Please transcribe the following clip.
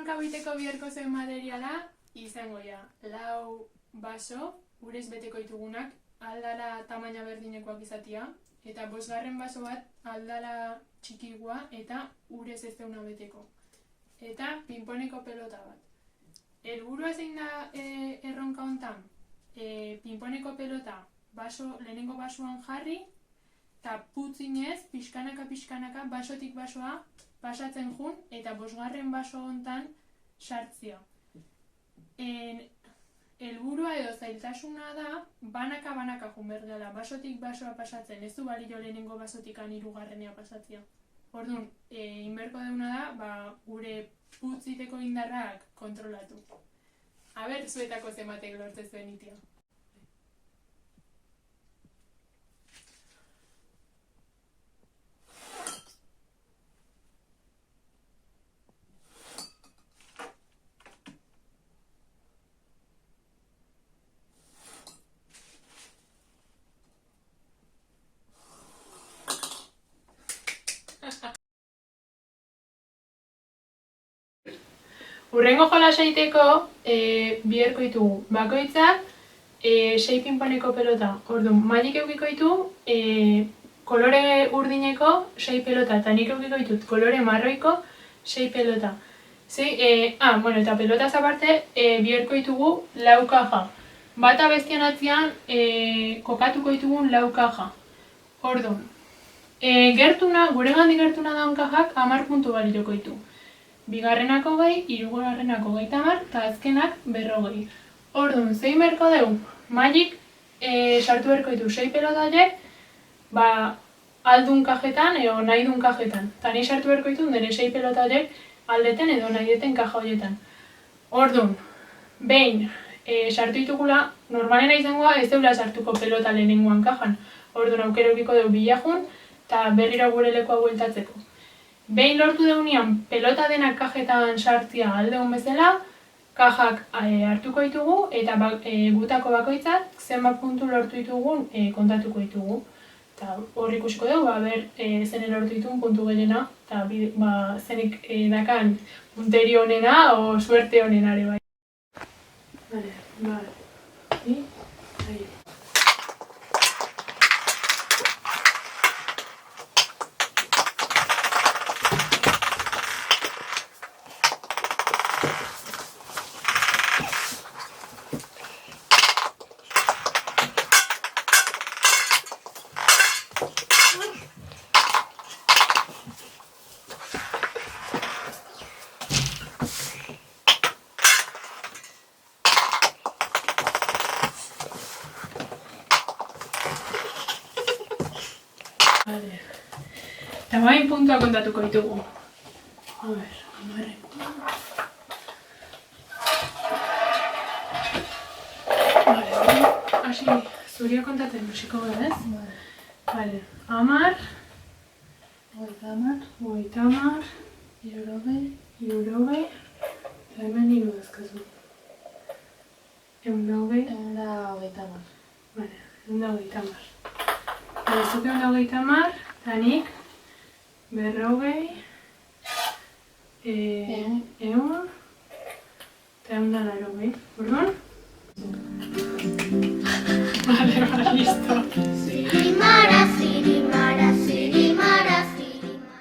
erronka biteko biherko zen materiala, izango ja, 4 baso, urez beteko ditugunak, aldala tamaina berdinekoak izatia, eta 5. baso bat aldala txikigua eta urez ez deuna beteko. Eta pinponeko pelota bat. Helburua zein da erronka hontan? Pinponeko pelota lehenengo basoan jarri, eta putzinez, pixkanaka, basotik basoa pasatzen jun, eta 5. baso hontan sartzia. Helburua edo zailtasuna da, banaka jun behar dela, basotik basoa pasatzen, ez du balio lehenengo basotikan 3. pasatzia. Orduan, inberko deuna da, gure putziteko indarrak kontrolatu. Aber, zuetako zematek lortzen zuen itia. Urrengo jolasa egiteko biherko ditugu bakoitzak 6 pinponeko pelota. Orduan, Magik eukiko ditu kolore urdineko 6 pelota, eta nik eukiko ditut kolore marroiko 6 pelota. Eta pelotaz aparte biherko ditugu 4 kaja. Bata bestian atzian kokatuko ditugun 4 kaja. Orduan, gure gertuna daun kajak 10 puntu balioko ditu. 2. 20, 3. 30, eta azkenak 40. Orduan, zein berko dugu? Magik sartu berko ditu 6 pelotaiek, aldun kajetan edo nahi dun kajetan. Eta ni sartu berko ditu nire 6 pelotaiek aldeten edo nahi deten kaja horietan. Orduan, behin sartu ditugula, normalena izangoa ez deula sartuko pelota lehenengoan kajan. Orduan, aukero eukiko dugu bilajun, eta berriro gure lekoa bueltatzeko. Behin lortu deunean, pelota denak kajetan sartzia aldeun bezala, kajak hartuko ditugu, eta gutako bakoitzak zenbat puntu lortu ditugun kontatuko ditugu. Eta hor ikusiko dugu, zene lortu ditun puntu gehiena, eta zenik dakan punteri honena o suerte honena ere bai. Eta bain puntua kontatuko ditugu. Hasi, zuria kontatzen musiko gara, ez? 10, 50, 60, eta hemen hiru dazkazu. 120. 130. Zuk 130, eta nik 40, 100, eta 180. Orduan? Listo.